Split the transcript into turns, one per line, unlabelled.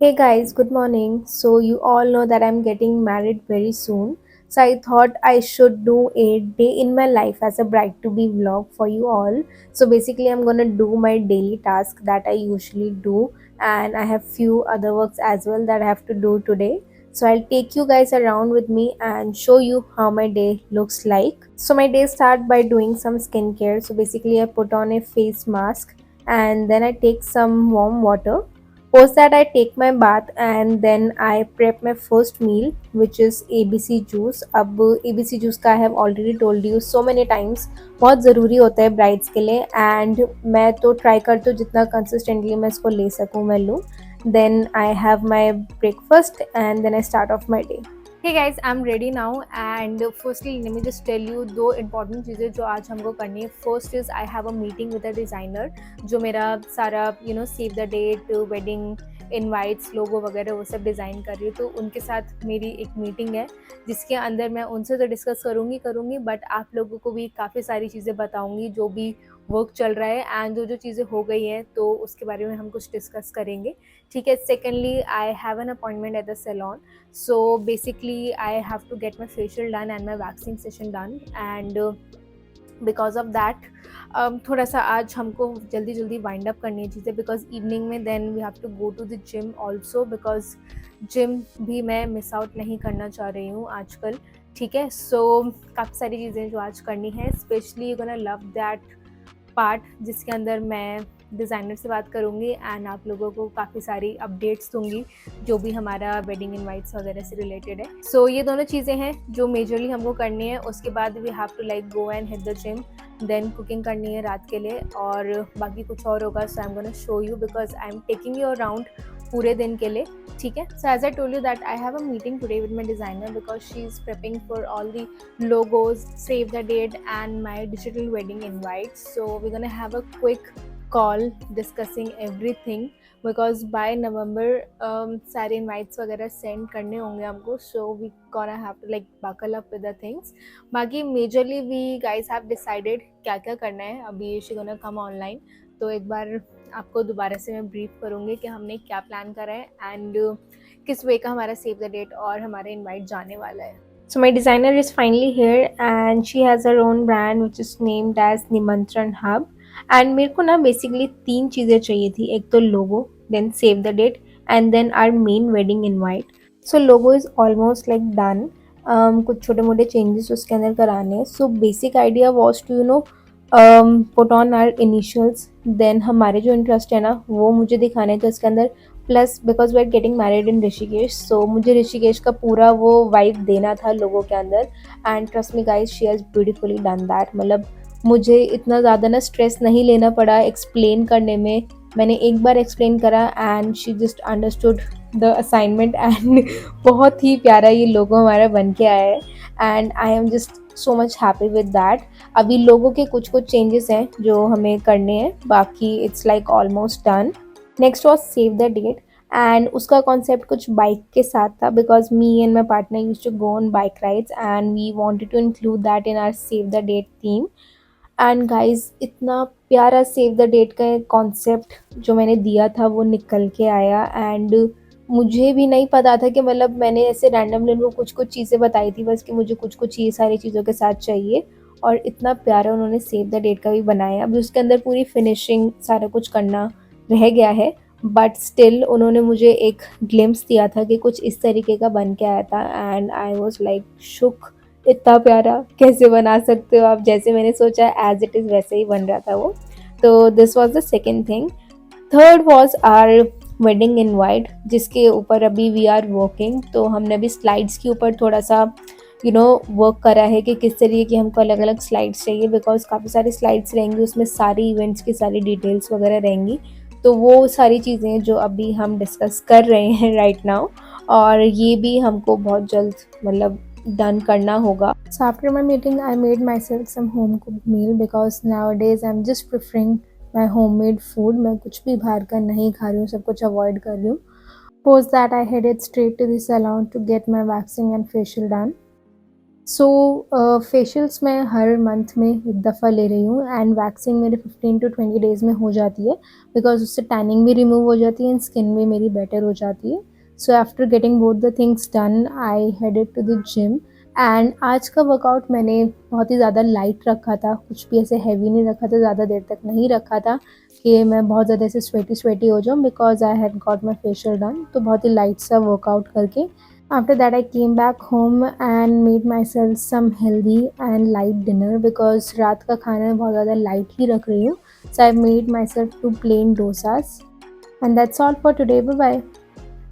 Hey guys, good morning. So, you all know that I'm getting married very soon. So, I thought I should do a day in my life as a bride to be vlog for you all. So, basically, I'm gonna do my daily task that I usually do, and I have few other works as well that I have to do today. So, I'll take you guys around with me and show you how my day looks like. So, my day start by doing some skincare. So, basically, I put on a face mask and then I take some warm water. Post that I take my bath and then I prep my first meal which is ABC juice. अब ABC juice का I have already told you so many times बहुत ज़रूरी होता है brides के लिए and मैं तो ट्राई करती हूँ जितना कंसिस्टेंटली मैं इसको ले सकूँ मैं लूँ. Then I have my breakfast and then I start off my day. Hey guys, I'm ready now and firstly let me just tell you दो important चीज़ें जो आज हमको करनी है. First is I have a meeting with a designer जो मेरा सारा save the date wedding invites logo वगैरह वो सब डिज़ाइन कर रही है. तो उनके साथ मेरी एक मीटिंग है जिसके अंदर मैं उनसे तो डिस्कस करूँगी बट आप लोगों को भी काफ़ी सारी चीज़ें बताऊँगी जो भी वर्क चल रहा है एंड जो चीज़ें हो गई हैं तो उसके बारे में हम कुछ डिस्कस करेंगे. ठीक है. Secondly I have an appointment at the salon. So basically I have to get my facial done and my waxing session done and because of that थोड़ा सा आज हमको जल्दी जल्दी वाइंड अप करनी है चीज़ें बिकॉज इवनिंग में then we have to go to the gym also because gym भी मैं मिस आउट नहीं करना चाह रही हूँ आजकल. ठीक है. सो काफ़ी सारी चीज़ें जो आज करनी है specially you gonna love that part जिसके अंदर मैं डिज़ाइनर से बात करूँगी एंड आप लोगों को काफ़ी सारी अपडेट्स दूँगी जो भी हमारा वेडिंग इनवाइट्स वगैरह से रिलेटेड है. सो ये दोनों चीज़ें हैं जो मेजरली हमको करनी है. उसके बाद we have to like go and hit the gym then cooking करनी है रात के लिए और बाकी कुछ और होगा. So I am gonna show you because I am taking you around पूरे दिन के लिए. ठीक है. So as I told you that I have a meeting today with my designer because she is prepping for all the logos, save the date, and my digital wedding invites. So we're gonna have a quick call discussing everything because by November सारे invites वगैरह send करने होंगे हमको. So we gonna have to like buckle up with the things. बाकी majorly we guys have decided क्या क्या करना है. अभी she gonna come online. तो एक बार आपको दोबारा से मैं ब्रीफ करूँगी कि हमने क्या प्लान करा है एंड किस वे का हमारा सेव द डेट और हमारा इनवाइट जाने वाला है. So my designer is finally here and she has her own brand which is named as Nimantran Hub. And मेरे को ना बेसिकली तीन चीज़ें चाहिए थी. एक तो logo then save the date and then our main wedding invite. So logo is almost like done. कुछ छोटे मोटे चेंजेस उसके अंदर कराने हैं. So basic idea was to put on our initials then हमारे जो इंटरेस्ट है ना वो मुझे दिखाने हैं तो इसके अंदर plus because we are getting married in Rishikesh so मुझे ऋषिकेश का पूरा वो वाइब देना था लोगों के अंदर and trust me guys she has beautifully done that. मतलब मुझे इतना ज़्यादा ना स्ट्रेस नहीं लेना पड़ा एक्सप्लेन करने में. मैंने एक बार एक्सप्लेन करा and she just understood the assignment and बहुत ही प्यारा ये लोगो हमारा बन के आया है and I am just so much happy with that. अभी लोगों के कुछ कुछ चेंजेस हैं जो हमें करने हैं बाकी it's like almost done. Next was save the date and उसका कॉन्सेप्ट कुछ बाइक के साथ था because me and my partner use to go on bike rides and we wanted to include that in our save the date theme. And guys इतना प्यारा save the date का concept जो मैंने दिया था वो निकल के आया एंड मुझे भी नहीं पता था कि मतलब मैंने ऐसे रैंडमली उनको कुछ कुछ चीज़ें बताई थी बस कि मुझे कुछ कुछ ये सारी चीज़ों के साथ चाहिए और इतना प्यारा उन्होंने सेव द डेट का भी बनाया. अभी उसके अंदर पूरी फिनिशिंग सारा कुछ करना रह गया है बट स्टिल उन्होंने मुझे एक ग्लिम्स दिया था कि कुछ इस तरीके का बन के आया था एंड आई वॉज लाइक शुक. इतना प्यारा कैसे बना सकते हो आप. जैसे मैंने सोचा एज इट इज़ वैसे ही बन रहा था वो. तो this was the second thing. Third was our wedding invite जिसके ऊपर अभी वी आर वर्किंग. तो हमने अभी स्लाइड्स के ऊपर थोड़ा सा वर्क करा है कि किस तरीके की हमको अलग अलग स्लाइड्स चाहिए बिकॉज काफ़ी सारी स्लाइड्स रहेंगी उसमें सारी इवेंट्स की सारी डिटेल्स वगैरह रहेंगी. तो वो सारी चीज़ें जो अभी हम डिस्कस कर रहे हैं राइट नाउ और ये भी हमको बहुत जल्द मतलब डन करना होगा. So after my meeting, I made myself some home cooked meal because nowadays I'm just preferring my homemade food. मैं कुछ भी बाहर का नहीं खा रही हूँ, सब कुछ avoid कर रही हूँ. Post that I headed straight to the salon to get my waxing and facial done. So facials मैं हर मंथ में एक दफ़ा ले रही हूँ एंड वैक्सिंग मेरे 15 टू 20 डेज़ में हो जाती है बिकॉज़ उससे टैनिंग भी रिमूव हो जाती है एंड स्किन भी मेरी बेटर हो जाती है। So after getting both the things done I headed to the gym and आज का वर्कआउट मैंने बहुत ही ज़्यादा लाइट रखा था, कुछ भी ऐसे हेवी नहीं रखा था, ज़्यादा देर तक नहीं रखा था कि मैं बहुत ज़्यादा ऐसे स्वेटी हो जाऊँ because I had got my facial done. तो बहुत ही लाइट सा वर्कआउट करके after that, I came back home and made myself some healthy and light dinner because रात का खाना मैं बहुत ज़्यादा light ही रख रही हूँ. So I made myself two plain dosas. And that's all for today. Bye bye.